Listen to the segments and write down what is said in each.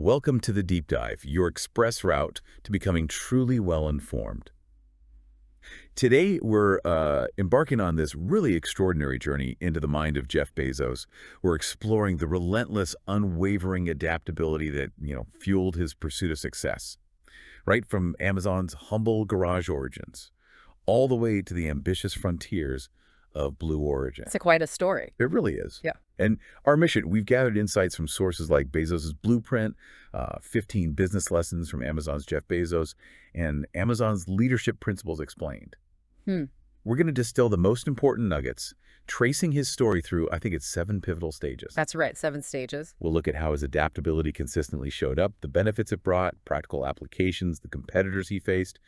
Welcome to the Deep Dive, your express route to becoming truly well-informed. Today, we're embarking on this really extraordinary journey into the mind of Jeff Bezos. We're exploring the relentless, unwavering adaptability that, fueled his pursuit of success, right from Amazon's humble garage origins, all the way to the ambitious frontiers of Blue Origin. It's quite a story. It really is. Yeah. And our mission, we've gathered insights from sources like Bezos' Blueprint, 15 business lessons from Amazon's Jeff Bezos, and Amazon's leadership principles explained. We're going to distill the most important nuggets, tracing his story through, I think it's 7 pivotal stages. That's right, 7 stages. We'll look at how his adaptability consistently showed up, the benefits it brought, practical applications, the competitors he faced,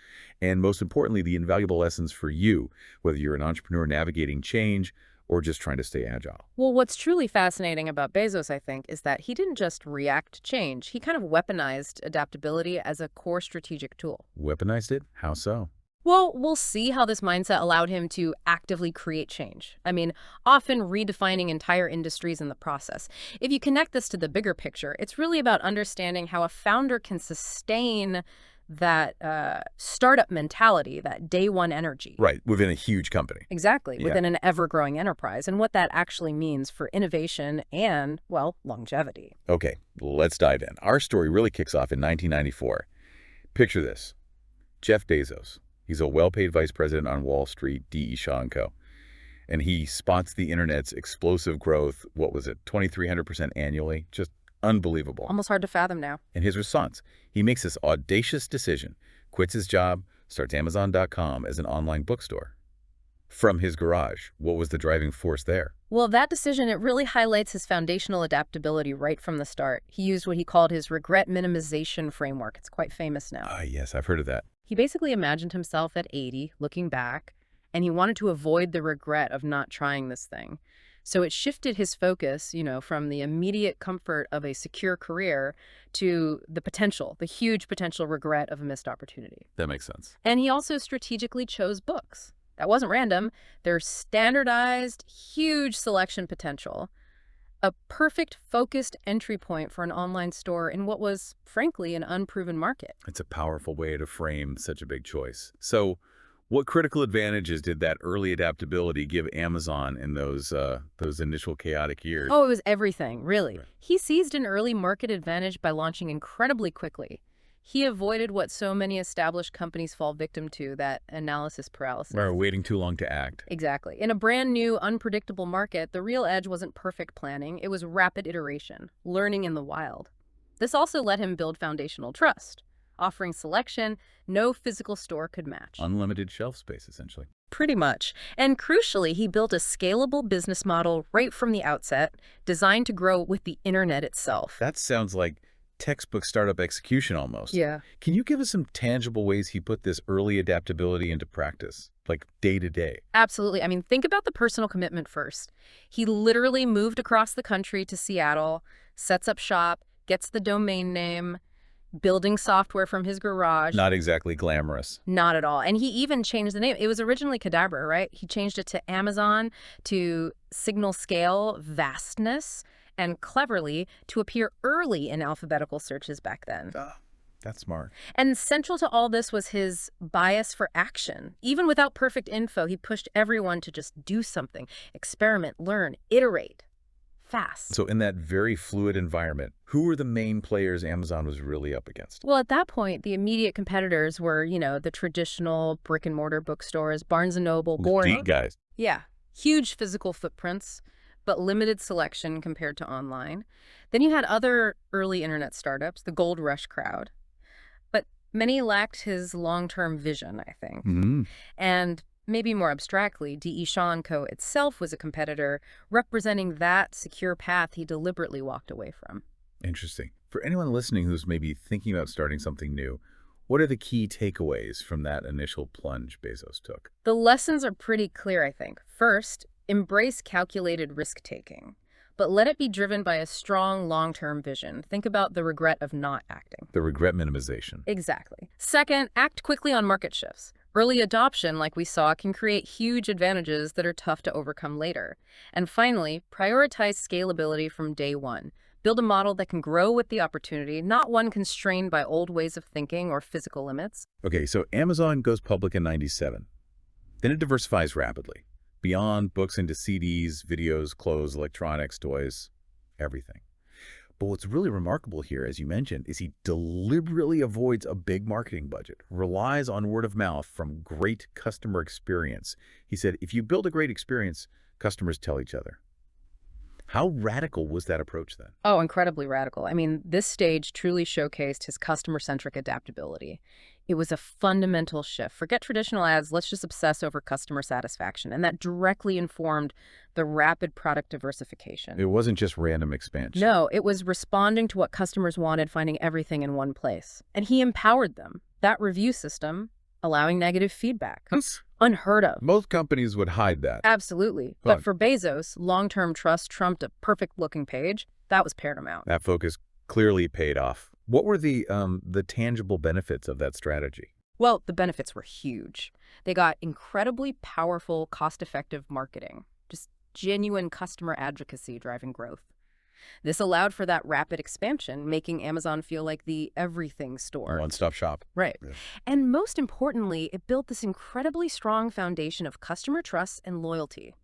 and most importantly, the invaluable lessons for you, whether you're an entrepreneur navigating change or just trying to stay agile. Well, what's truly fascinating about Bezos, I think, is that he didn't just react to change. He kind of weaponized adaptability as a core strategic tool. Weaponized it? How so? Well, we'll see how this mindset allowed him to actively create change. I mean, often redefining entire industries in the process. If you connect this to the bigger picture, it's really about understanding how a founder can sustain that startup mentality, that day one energy. Right, within a huge company. Exactly, Yeah. within an ever-growing enterprise, and what that actually means for innovation and, well, longevity. Okay, let's dive in. Our story really kicks off in 1994. Picture this. Jeff Bezos. He's a well-paid vice president on Wall Street, D.E. Shaw & Co. And he spots the internet's explosive growth, what was it, 2,300% annually? Just unbelievable. Almost hard to fathom now. And his response, he makes this audacious decision, quits his job, starts Amazon.com as an online bookstore. From his garage, what was the driving force there? Well, that decision, it really highlights his foundational adaptability right from the start. He used what he called his regret minimization framework. It's quite famous now. Ah, yes, I've heard of that. He basically imagined himself at 80, looking back, and he wanted to avoid the regret of not trying this thing. So it shifted his focus, from the immediate comfort of a secure career to the huge potential regret of a missed opportunity. That makes sense. And he also strategically chose books. That wasn't random. They're standardized, huge selection potential. A perfect focused entry point for an online store in what was, frankly, an unproven market. It's a powerful way to frame such a big choice. So what critical advantages did that early adaptability give Amazon in those initial chaotic years? Oh, it was everything, really. Right. He seized an early market advantage by launching incredibly quickly. He avoided what so many established companies fall victim to, that analysis paralysis. Or waiting too long to act. Exactly. In a brand new, unpredictable market, the real edge wasn't perfect planning. It was rapid iteration, learning in the wild. This also let him build foundational trust, offering selection no physical store could match. Unlimited shelf space, essentially. Pretty much. And crucially, he built a scalable business model right from the outset, designed to grow with the internet itself. That sounds like textbook startup execution almost. Yeah. Can you give us some tangible ways he put this early adaptability into practice, like day to day? Absolutely. I mean, think about the personal commitment first. He literally moved across the country to Seattle, sets up shop, gets the domain name, building software from his garage. Not exactly glamorous. Not at all. And he even changed the name. It was originally Cadabra, right? He changed it to Amazon, to signal scale vastness, and cleverly to appear early in alphabetical searches back then. That's smart. And central to all this was his bias for action. Even without perfect info, he pushed everyone to just do something, experiment, learn, iterate, fast. So in that very fluid environment, who were the main players Amazon was really up against? Well, at that point, the immediate competitors were, the traditional brick-and-mortar bookstores, Barnes & Noble, Big guys. Yeah, huge physical footprints, but limited selection compared to online. Then you had other early internet startups, the gold rush crowd. But many lacked his long-term vision, I think. Mm-hmm. And maybe more abstractly, D.E. Shaw & Co. itself was a competitor, representing that secure path he deliberately walked away from. Interesting. For anyone listening who's maybe thinking about starting something new, what are the key takeaways from that initial plunge Bezos took? The lessons are pretty clear, I think. First, embrace calculated risk-taking, but let it be driven by a strong long-term vision. Think about the regret of not acting. The regret minimization. Exactly. Second, act quickly on market shifts. Early adoption, like we saw, can create huge advantages that are tough to overcome later. And finally, prioritize scalability from day one. Build a model that can grow with the opportunity, not one constrained by old ways of thinking or physical limits. Okay, so Amazon goes public in 97. Then it diversifies rapidly. Beyond books into CDs, videos, clothes, electronics, toys, everything. But what's really remarkable here, as you mentioned, is he deliberately avoids a big marketing budget, relies on word of mouth from great customer experience. He said, if you build a great experience, customers tell each other. How radical was that approach then? Oh, incredibly radical. I mean, this stage truly showcased his customer-centric adaptability. It was a fundamental shift. Forget traditional ads, let's just obsess over customer satisfaction. And that directly informed the rapid product diversification. It wasn't just random expansion. No, it was responding to what customers wanted, finding everything in one place. And he empowered them. That review system, allowing negative feedback. Unheard of. Most companies would hide that. Absolutely. But for Bezos, long-term trust trumped a perfect-looking page. That was paramount. That focus clearly paid off. What were the tangible benefits of that strategy? Well, the benefits were huge. They got incredibly powerful, cost-effective marketing. Just genuine customer advocacy driving growth. This allowed for that rapid expansion, making Amazon feel like the everything store. One-stop shop. Right. Yeah. And most importantly, it built this incredibly strong foundation of customer trust and loyalty,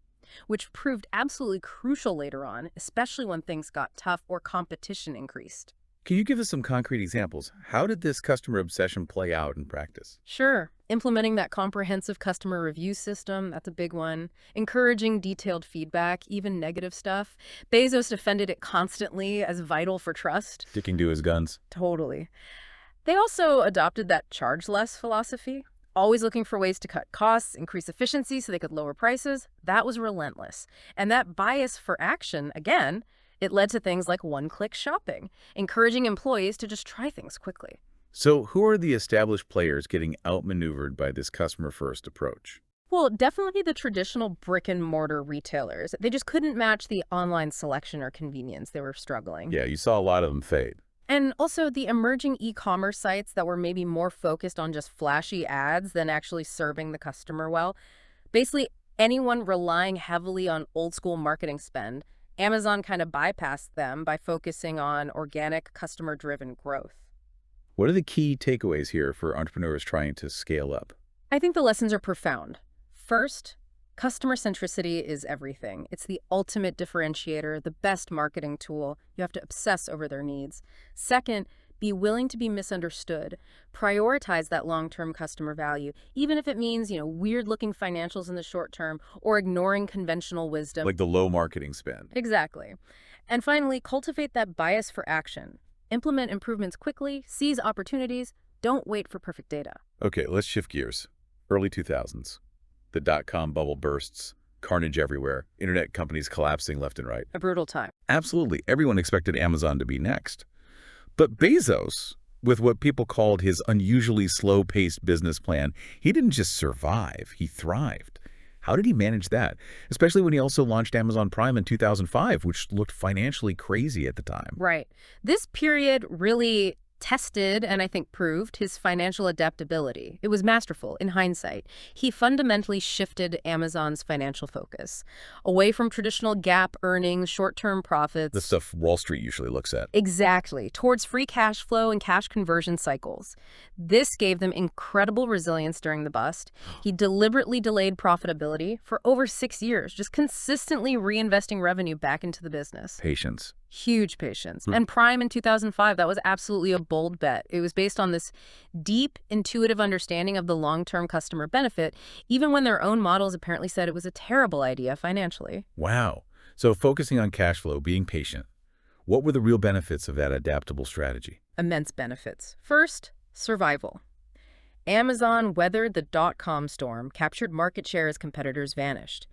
which proved absolutely crucial later on, especially when things got tough or competition increased. Can you give us some concrete examples? How did this customer obsession play out in practice? Sure. Implementing that comprehensive customer review system, that's a big one. Encouraging detailed feedback, even negative stuff. Bezos defended it constantly as vital for trust. Sticking to his guns. Totally. They also adopted that charge less philosophy, always looking for ways to cut costs, increase efficiency so they could lower prices. That was relentless. And that bias for action, again, it led to things like one-click shopping, encouraging employees to just try things quickly. So who are the established players getting outmaneuvered by this customer-first approach? Well, definitely the traditional brick-and-mortar retailers. They just couldn't match the online selection or convenience. They were struggling. Yeah, you saw a lot of them fade. And also the emerging e-commerce sites that were maybe more focused on just flashy ads than actually serving the customer well. Basically, anyone relying heavily on old-school marketing spend, Amazon kind of bypassed them by focusing on organic, customer-driven growth. What are the key takeaways here for entrepreneurs trying to scale up? I think the lessons are profound. First, customer centricity is everything. It's the ultimate differentiator, the best marketing tool. You have to obsess over their needs. Second, be willing to be misunderstood. Prioritize that long-term customer value, even if it means, weird-looking financials in the short term or ignoring conventional wisdom. Like the low marketing spend. Exactly. And finally, cultivate that bias for action. Implement improvements quickly, seize opportunities, don't wait for perfect data. Okay, let's shift gears. Early 2000s. The dot-com bubble bursts, carnage everywhere, internet companies collapsing left and right. A brutal time. Absolutely. Everyone expected Amazon to be next. But Bezos, with what people called his unusually slow-paced business plan, he didn't just survive, he thrived. How did he manage that? Especially when he also launched Amazon Prime in 2005, which looked financially crazy at the time. Right. This period really tested and I think proved his financial adaptability. It was masterful in hindsight. He fundamentally shifted Amazon's financial focus away from traditional GAAP earnings, short-term profits. The stuff Wall Street usually looks at. Exactly. Towards free cash flow and cash conversion cycles. This gave them incredible resilience during the bust. He deliberately delayed profitability for over 6 years, just consistently reinvesting revenue back into the business. Patience. Huge patience. And Prime in 2005, that was absolutely a bold bet. It was based on this deep, intuitive understanding of the long-term customer benefit, even when their own models apparently said it was a terrible idea financially. Wow. So focusing on cash flow, being patient. What were the real benefits of that adaptable strategy? Immense benefits. First, survival. Amazon weathered the dot-com storm, captured market share as competitors vanished.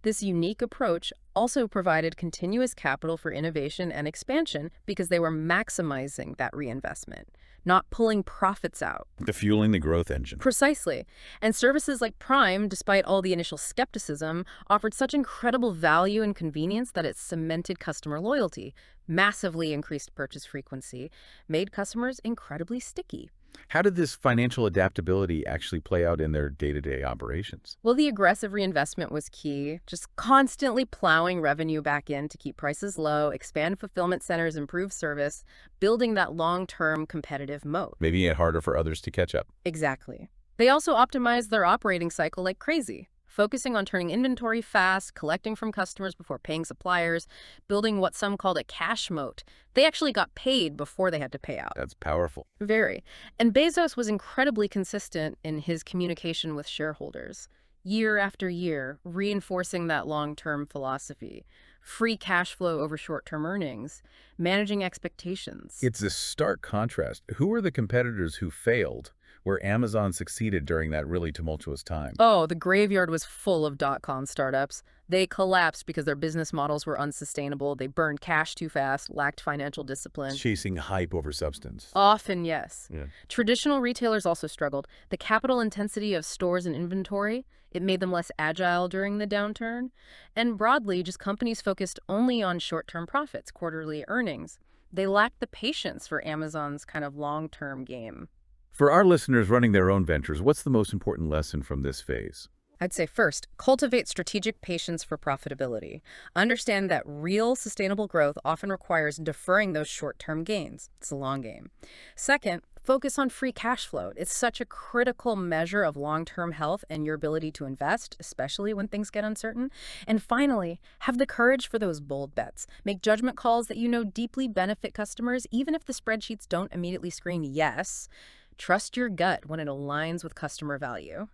This unique approach also provided continuous capital for innovation and expansion because they were maximizing that reinvestment, not pulling profits out. The fueling the growth engine. Precisely. And services like Prime, despite all the initial skepticism, offered such incredible value and convenience that it cemented customer loyalty, massively increased purchase frequency, made customers incredibly sticky. How did this financial adaptability actually play out in their day-to-day operations? Well, the aggressive reinvestment was key, just constantly plowing revenue back in to keep prices low, expand fulfillment centers, improve service, building that long-term competitive moat. Making it harder for others to catch up. Exactly. They also optimized their operating cycle like crazy, focusing on turning inventory fast, collecting from customers before paying suppliers, building what some called a cash moat. They actually got paid before they had to pay out. That's powerful. Very. And Bezos was incredibly consistent in his communication with shareholders, year after year, reinforcing that long-term philosophy. Free cash flow over short-term earnings, managing expectations. It's a stark contrast. Who were the competitors who failed, where Amazon succeeded during that really tumultuous time? Oh, the graveyard was full of dot-com startups. They collapsed because their business models were unsustainable. They burned cash too fast, lacked financial discipline. Chasing hype over substance. Often, yes. Yeah. Traditional retailers also struggled. The capital intensity of stores and inventory, it made them less agile during the downturn. And broadly, just companies focused only on short-term profits, quarterly earnings. They lacked the patience for Amazon's kind of long-term game. For our listeners running their own ventures, what's the most important lesson from this phase? I'd say first, cultivate strategic patience for profitability. Understand that real sustainable growth often requires deferring those short-term gains. It's a long game. Second, focus on free cash flow. It's such a critical measure of long-term health and your ability to invest, especially when things get uncertain. And finally, have the courage for those bold bets. Make judgment calls that you know deeply benefit customers, even if the spreadsheets don't immediately scream yes. Trust your gut when it aligns with customer value.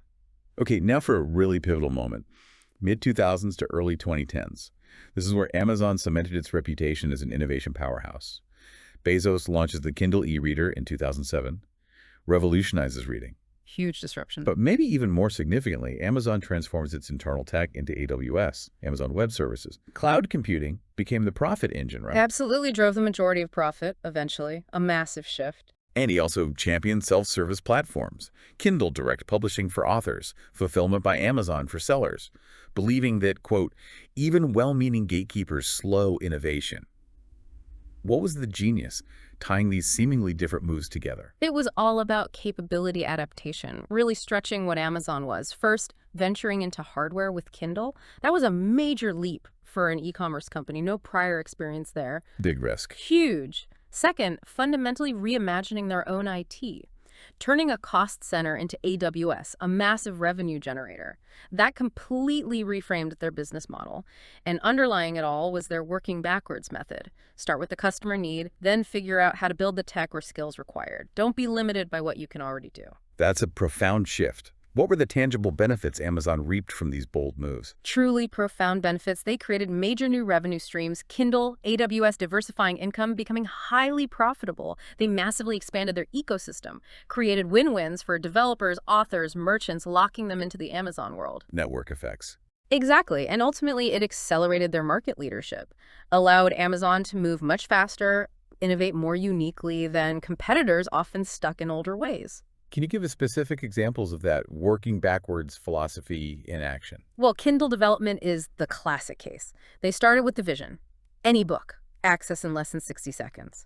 Okay, now for a really pivotal moment. Mid-2000s to early 2010s. This is where Amazon cemented its reputation as an innovation powerhouse. Bezos launches the Kindle e-reader in 2007, revolutionizes reading. Huge disruption. But maybe even more significantly, Amazon transforms its internal tech into AWS, Amazon Web Services. Cloud computing became the profit engine, right? Absolutely drove the majority of profit, eventually. A massive shift. And he also championed self-service platforms, Kindle Direct Publishing for authors, fulfillment by Amazon for sellers, believing that, quote, even well-meaning gatekeepers slow innovation. What was the genius tying these seemingly different moves together? It was all about capability adaptation, really stretching what Amazon was. First, venturing into hardware with Kindle. That was a major leap for an e-commerce company. No prior experience there. Big risk. Huge. Second, fundamentally reimagining their own IT, turning a cost center into AWS, a massive revenue generator. That completely reframed their business model. And underlying it all was their working backwards method. Start with the customer need, then figure out how to build the tech or skills required. Don't be limited by what you can already do. That's a profound shift. What were the tangible benefits Amazon reaped from these bold moves? Truly profound benefits. They created major new revenue streams, Kindle, AWS diversifying income, becoming highly profitable. They massively expanded their ecosystem, created win-wins for developers, authors, merchants, locking them into the Amazon world. Network effects. Exactly, and ultimately it accelerated their market leadership, allowed Amazon to move much faster, innovate more uniquely than competitors often stuck in older ways. Can you give us specific examples of that working backwards philosophy in action? Well, Kindle development is the classic case. They started with the vision. Any book, access in less than 60 seconds.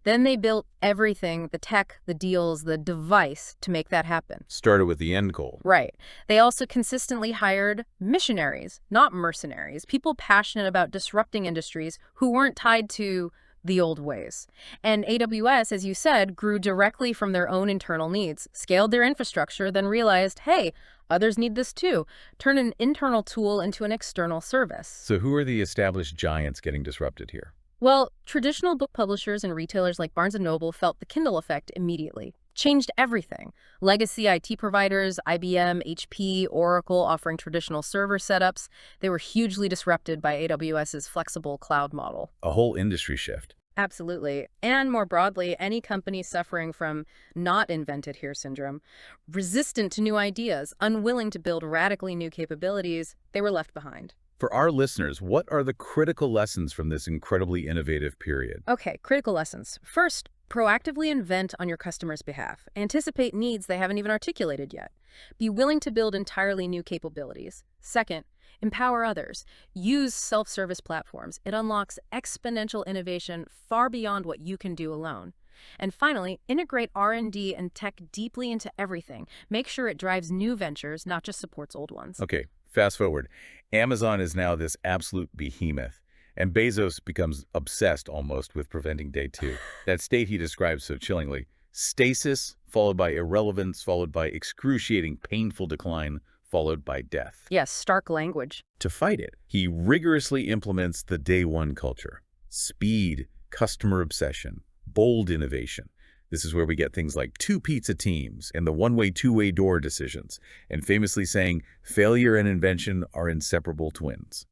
Then they built everything, the tech, the deals, the device to make that happen. Started with the end goal. Right. They also consistently hired missionaries, not mercenaries, people passionate about disrupting industries who weren't tied to the old ways. And AWS, as you said, grew directly from their own internal needs, scaled their infrastructure, then realized, hey, others need this too. Turn an internal tool into an external service. So who are the established giants getting disrupted here? Well, traditional book publishers and retailers like Barnes & Noble felt the Kindle effect immediately. Changed everything. Legacy IT providers, IBM, HP, Oracle offering traditional server setups, they were hugely disrupted by AWS's flexible cloud model. A whole industry shift. Absolutely. And more broadly, any company suffering from not invented here syndrome, resistant to new ideas, unwilling to build radically new capabilities, they were left behind. For our listeners, what are the critical lessons from this incredibly innovative period? Okay, critical lessons. First, proactively invent on your customers' behalf. Anticipate needs they haven't even articulated yet. Be willing to build entirely new capabilities. Second, empower others. Use self-service platforms. It unlocks exponential innovation far beyond what you can do alone. And finally, integrate R&D and tech deeply into everything. Make sure it drives new ventures, not just supports old ones. Okay, fast forward. Amazon is now this absolute behemoth, and Bezos becomes obsessed almost with preventing day two. That state he describes so chillingly. Stasis, followed by irrelevance, followed by excruciating, painful decline, followed by death. Yes, stark language. To fight it, he rigorously implements the day one culture. Speed, customer obsession, bold innovation. This is where we get things like 2 pizza teams and the one-way, two-way door decisions, and famously saying failure and invention are inseparable twins.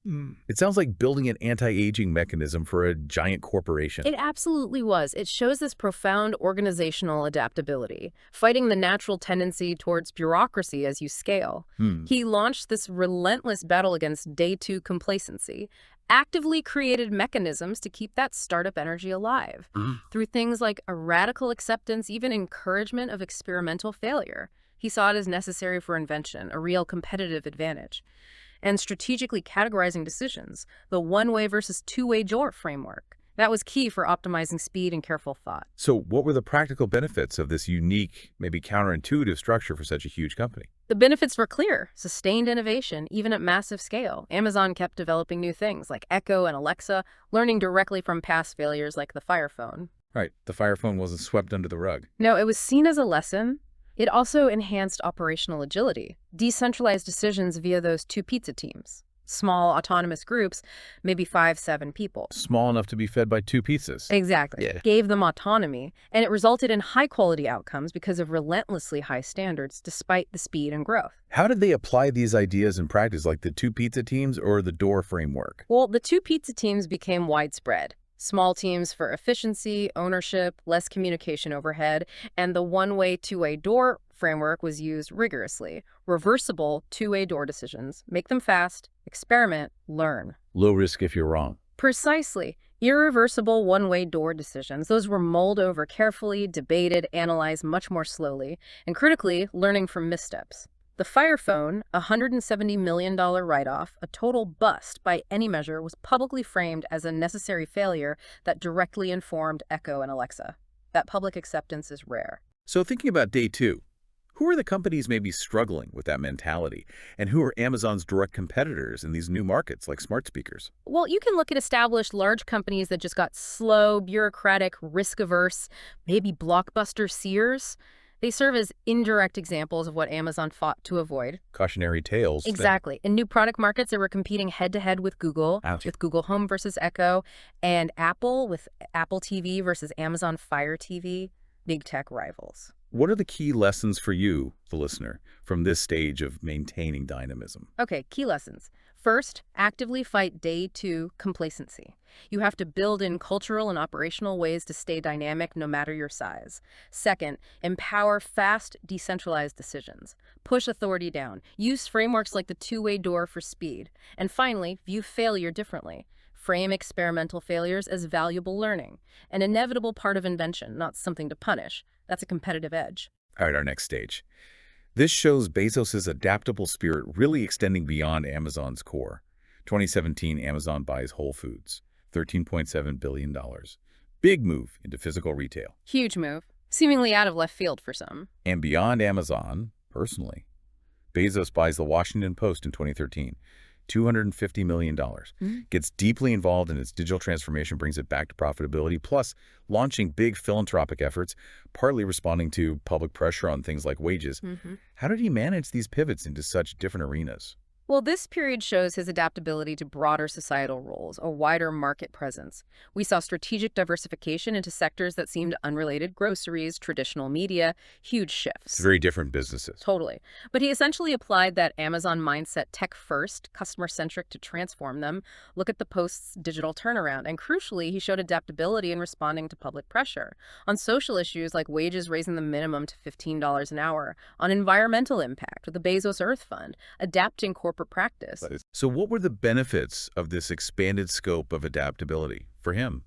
It sounds like building an anti-aging mechanism for a giant corporation. It absolutely was. It shows this profound organizational adaptability, fighting the natural tendency towards bureaucracy as you scale. He launched this relentless battle against day two complacency, actively created mechanisms to keep that startup energy alive through things like a radical acceptance, even encouragement of experimental failure. He saw it as necessary for invention, a real competitive advantage. And strategically categorizing decisions, the one-way versus two-way door framework. That was key for optimizing speed and careful thought. So what were the practical benefits of this unique, maybe counterintuitive structure for such a huge company? The benefits were clear. Sustained innovation, even at massive scale. Amazon kept developing new things like Echo and Alexa, learning directly from past failures like the Fire Phone. Right, the Fire Phone wasn't swept under the rug. No, it was seen as a lesson. It also enhanced operational agility, decentralized decisions via those 2 pizza teams. Small, autonomous groups, maybe 5, 7 people. Small enough to be fed by 2 pizzas. Exactly. Yeah. Gave them autonomy, and it resulted in high-quality outcomes because of relentlessly high standards despite the speed and growth. How did they apply these ideas in practice, like the 2 pizza teams or the door framework? Well, the 2 pizza teams became widespread. Small teams for efficiency, ownership, less communication overhead, and the one-way, two-way door framework was used rigorously. Reversible two-way door decisions. Make them fast, experiment, learn. Low risk if you're wrong. Precisely. Irreversible one-way door decisions. Those were mulled over carefully, debated, analyzed much more slowly, and critically, learning from missteps. The Fire Phone, a $170 million write-off, a total bust by any measure, was publicly framed as a necessary failure that directly informed Echo and Alexa. That public acceptance is rare. So thinking about day two, who are the companies maybe struggling with that mentality? And who are Amazon's direct competitors in these new markets like smart speakers? Well, you can look at established large companies that just got slow, bureaucratic, risk-averse, maybe blockbuster Sears. They serve as indirect examples of what Amazon fought to avoid. Cautionary tales. Exactly. In new product markets, they were competing head-to-head with Google, with Google Home versus Echo, and Apple with Apple TV versus Amazon Fire TV, big tech rivals. What are the key lessons for you, the listener, from this stage of maintaining dynamism? Okay, key lessons. First, actively fight day two complacency. You have to build in cultural and operational ways to stay dynamic no matter your size. Second, empower fast, decentralized decisions. Push authority down. Use frameworks like the two-way door for speed. And finally, view failure differently. Frame experimental failures as valuable learning, an inevitable part of invention, not something to punish. That's a competitive edge. All right, our next stage. This shows Bezos' adaptable spirit really extending beyond Amazon's core. 2017, Amazon buys Whole Foods, $13.7 billion. Big move into physical retail. Huge move, seemingly out of left field for some. And beyond Amazon, personally, Bezos buys the Washington Post in 2013. $250 million. Gets deeply involved in its digital transformation, brings it back to profitability, plus launching big philanthropic efforts, partly responding to public pressure on things like wages. How did he manage these pivots into such different arenas? Well, this period shows his adaptability to broader societal roles, a wider market presence. We saw strategic diversification into sectors that seemed unrelated: groceries, traditional media, huge shifts. It's very different businesses. Totally. But he essentially applied that Amazon mindset, tech first, customer-centric, to transform them. Look at the Post's digital turnaround. And crucially, he showed adaptability in responding to public pressure. On social issues like wages raising the minimum to $15 an hour. On environmental impact with the Bezos Earth Fund. Adapting corporate practice. So what were the benefits of this expanded scope of adaptability for him,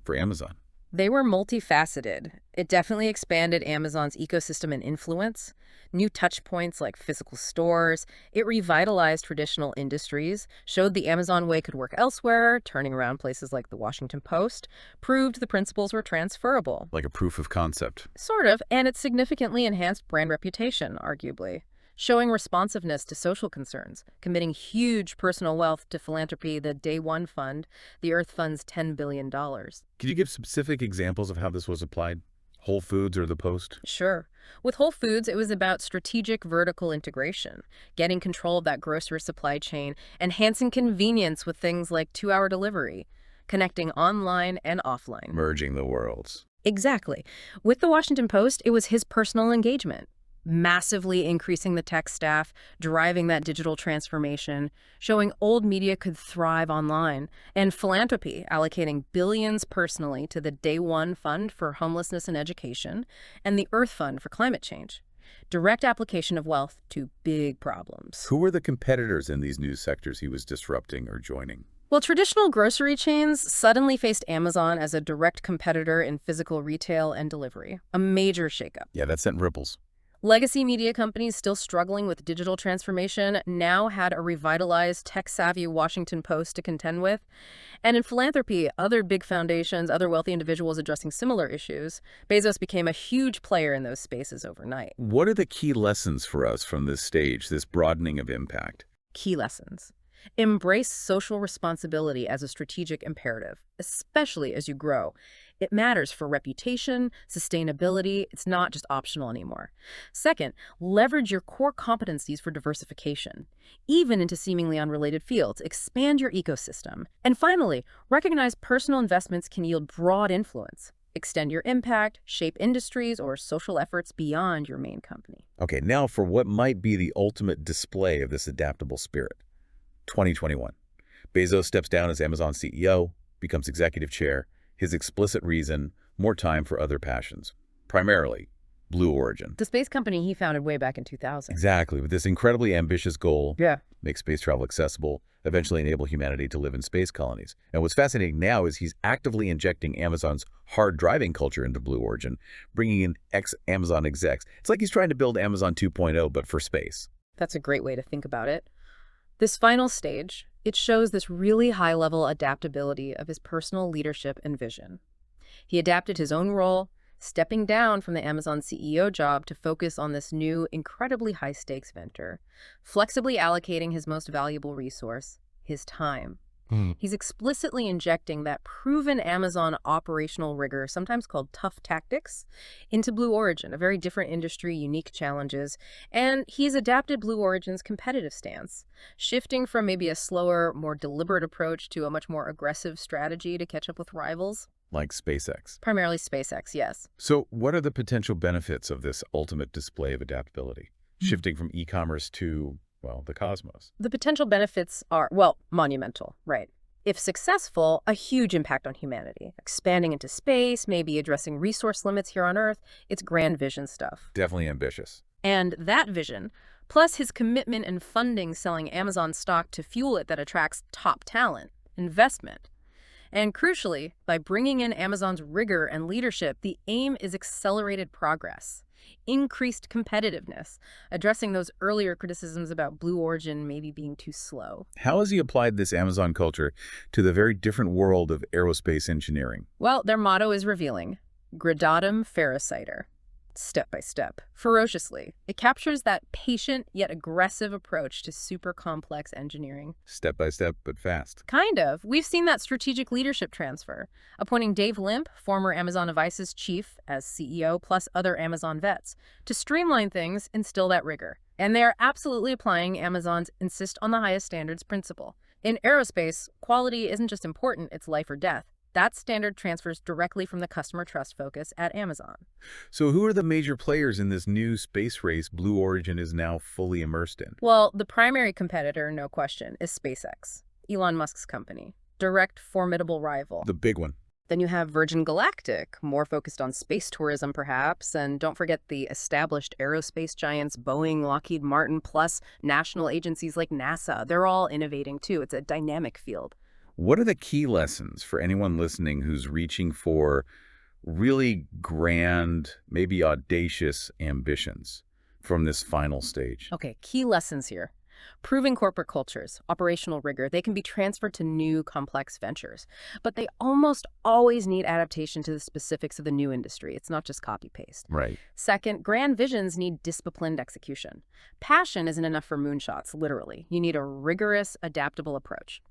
for Amazon? They were multifaceted. It definitely expanded Amazon's ecosystem and influence. New touch points like physical stores. It revitalized traditional industries, showed the Amazon way could work elsewhere, turning around places like the Washington Post, proved the principles were transferable. Like a proof of concept. Sort of, and it significantly enhanced brand reputation, arguably. Showing responsiveness to social concerns, committing huge personal wealth to philanthropy, the Day One Fund, the Earth Fund's $10 billion. Could you give specific examples of how this was applied? Whole Foods or the Post? Sure. With Whole Foods, it was about strategic vertical integration, getting control of that grocery supply chain, enhancing convenience with things like 2-hour delivery, connecting online and offline. Merging the worlds. Exactly. With the Washington Post, it was his personal engagement, massively increasing the tech staff, driving that digital transformation, showing old media could thrive online, and philanthropy, allocating billions personally to the Day One Fund for homelessness and education, and the Earth Fund for climate change. Direct application of wealth to big problems. Who were the competitors in these new sectors he was disrupting or joining? Well, traditional grocery chains suddenly faced Amazon as a direct competitor in physical retail and delivery, a major shakeup. Yeah, that sent ripples. Legacy media companies still struggling with digital transformation now had a revitalized, tech-savvy Washington Post to contend with. And in philanthropy, other big foundations, other wealthy individuals addressing similar issues, Bezos became a huge player in those spaces overnight. What are the key lessons for us from this stage, this broadening of impact? Key lessons. Embrace social responsibility as a strategic imperative, especially as you grow. It matters for reputation, sustainability. It's not just optional anymore. Second, leverage your core competencies for diversification, even into seemingly unrelated fields. Expand your ecosystem. And finally, recognize personal investments can yield broad influence. Extend your impact, shape industries or social efforts beyond your main company. Okay, now for what might be the ultimate display of this adaptable spirit. 2021. Bezos steps down as Amazon CEO, becomes executive chair. His explicit reason, more time for other passions, primarily Blue Origin. The space company he founded way back in 2000. Exactly, with this incredibly ambitious goal, Yeah. make space travel accessible, eventually enable humanity to live in space colonies. And what's fascinating now is he's actively injecting Amazon's hard driving culture into Blue Origin, bringing in ex-Amazon execs. It's like he's trying to build Amazon 2.0, but for space. That's a great way to think about it. This final stage, it shows this really high-level adaptability of his personal leadership and vision. He adapted his own role, stepping down from the Amazon CEO job to focus on this new, incredibly high-stakes venture, flexibly allocating his most valuable resource, his time. He's explicitly injecting that proven Amazon operational rigor, sometimes called tough tactics, into Blue Origin, a very different industry, unique challenges. And he's adapted Blue Origin's competitive stance, shifting from maybe a slower, more deliberate approach to a much more aggressive strategy to catch up with rivals. Like SpaceX. Primarily SpaceX, yes. So what are the potential benefits of this ultimate display of adaptability? Shifting from e-commerce to, well, the cosmos. The potential benefits are, well, monumental, right? If successful, a huge impact on humanity. Expanding into space, maybe addressing resource limits here on Earth. It's grand vision stuff. Definitely ambitious. And that vision, plus his commitment and funding selling Amazon stock to fuel it that attracts top talent, investment. And crucially, by bringing in Amazon's rigor and leadership, the aim is accelerated progress, increased competitiveness, addressing those earlier criticisms about Blue Origin maybe being too slow. How has he applied this Amazon culture to the very different world of aerospace engineering? Well, their motto is revealing, gradatum ferociter. Step by step, ferociously. It captures that patient yet aggressive approach to super complex engineering. Step by step, but fast. Kind of. We've seen that strategic leadership transfer, appointing Dave Limp, former Amazon Devices chief, as CEO, plus other Amazon vets, to streamline things, instill that rigor. And they are absolutely applying Amazon's insist on the highest standards principle. In aerospace, quality isn't just important, it's life or death. That standard transfers directly from the customer trust focus at Amazon. So who are the major players in this new space race Blue Origin is now fully immersed in? Well, the primary competitor, no question, is SpaceX, Elon Musk's company. Direct, formidable rival. The big one. Then you have Virgin Galactic, more focused on space tourism perhaps, and don't forget the established aerospace giants Boeing, Lockheed Martin, plus national agencies like NASA. They're all innovating too. It's a dynamic field. What are the key lessons for anyone listening who's reaching for, really grand, maybe audacious ambitions from this final stage. Okay, key lessons here. Proving corporate cultures, operational rigor, they can be transferred to new complex ventures, but they almost always need adaptation to the specifics of the new industry. It's not just copy paste. Right. Second, grand visions need disciplined execution. Passion isn't enough for moonshots, literally. You need a rigorous, adaptable approach.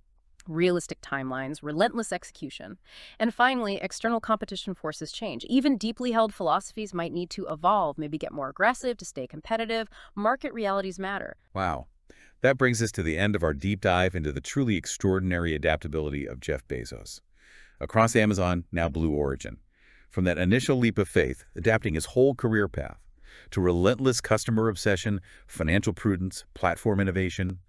Realistic timelines, relentless execution. And finally, external competition forces change. Even deeply held philosophies might need to evolve, maybe get more aggressive to stay competitive. Market realities matter. Wow. That brings us to the end of our deep dive into the truly extraordinary adaptability of Jeff Bezos. Across Amazon, now Blue Origin. From that initial leap of faith, adapting his whole career path, to relentless customer obsession, financial prudence, platform innovation,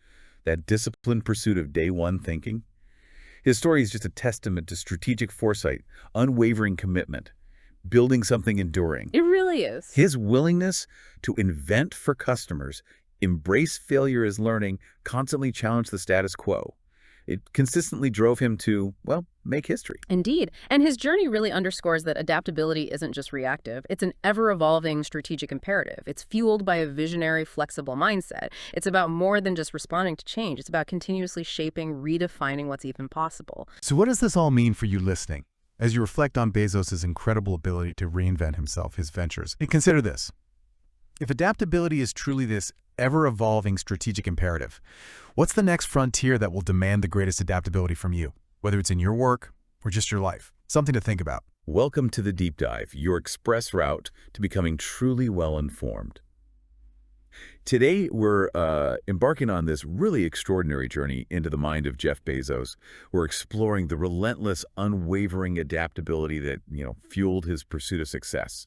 that disciplined pursuit of day one thinking. His story is just a testament to strategic foresight, unwavering commitment, building something enduring. It really is. His willingness to invent for customers, embrace failure as learning, constantly challenge the status quo. It consistently drove him to, well, make history. Indeed. And his journey really underscores that adaptability isn't just reactive. It's an ever-evolving strategic imperative. It's fueled by a visionary, flexible mindset. It's about more than just responding to change. It's about continuously shaping, redefining what's even possible. So what does this all mean for you listening? As you reflect on Bezos' incredible ability to reinvent himself, his ventures, and consider this. If adaptability is truly this ever-evolving strategic imperative, what's the next frontier that will demand the greatest adaptability from you, whether it's in your work or just your life? Something to think about. Welcome to the Deep Dive, your express route to becoming truly well-informed. Today, we're embarking on this really extraordinary journey into the mind of Jeff Bezos. We're exploring the relentless, unwavering adaptability that, fueled his pursuit of success.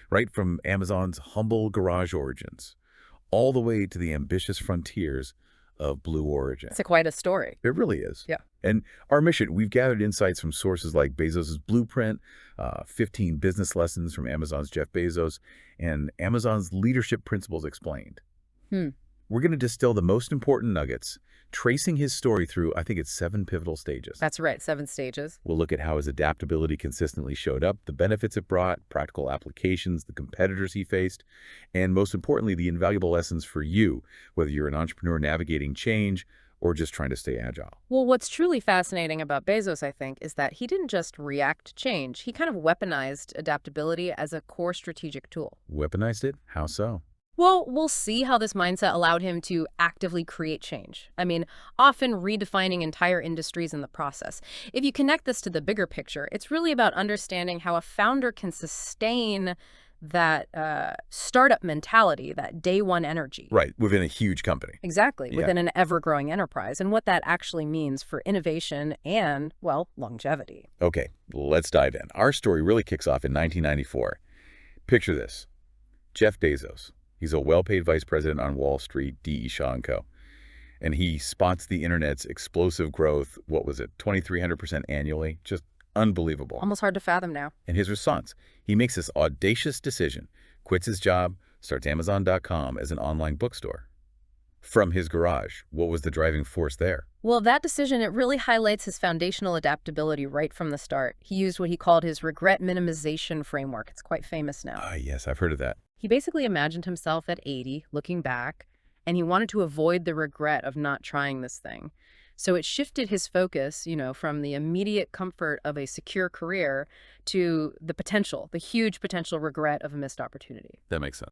Right from Amazon's humble garage origins, all the way to the ambitious frontiers of Blue Origin. It's quite a story. It really is. Yeah. And our mission, we've gathered insights from sources like Bezos' Blueprint, 15 business lessons from Amazon's Jeff Bezos, and Amazon's leadership principles explained. We're going to distill the most important nuggets, tracing his story through, I think it's 7 pivotal stages. That's right, 7 stages. We'll look at how his adaptability consistently showed up, the benefits it brought, practical applications, the competitors he faced, and most importantly, the invaluable lessons for you, whether you're an entrepreneur navigating change or just trying to stay agile. Well, what's truly fascinating about Bezos, I think, is that he didn't just react to change. He kind of weaponized adaptability as a core strategic tool. Weaponized it? How so? Well, we'll see how this mindset allowed him to actively create change. Often redefining entire industries in the process. If you connect this to the bigger picture, it's really about understanding how a founder can sustain that startup mentality, that day one energy. Right, within a huge company. Exactly, Yeah. within an ever-growing enterprise, and what that actually means for innovation and, well, longevity. Okay, let's dive in. Our story really kicks off in 1994. Picture this. Jeff Bezos. He's a well-paid vice president on Wall Street, D.E. Shaw & Co. And he spots the internet's explosive growth, 2,300% annually? Just unbelievable. Almost hard to fathom now. And his response, he makes this audacious decision, quits his job, starts Amazon.com as an online bookstore. From his garage, what was the driving force there? Well, that decision, it really highlights his foundational adaptability right from the start. He used what he called his regret minimization framework. It's quite famous now. Yes, I've heard of that. He basically imagined himself at 80, looking back, and he wanted to avoid the regret of not trying this thing. So it shifted his focus, from the immediate comfort of a secure career to the huge potential regret of a missed opportunity. That makes sense.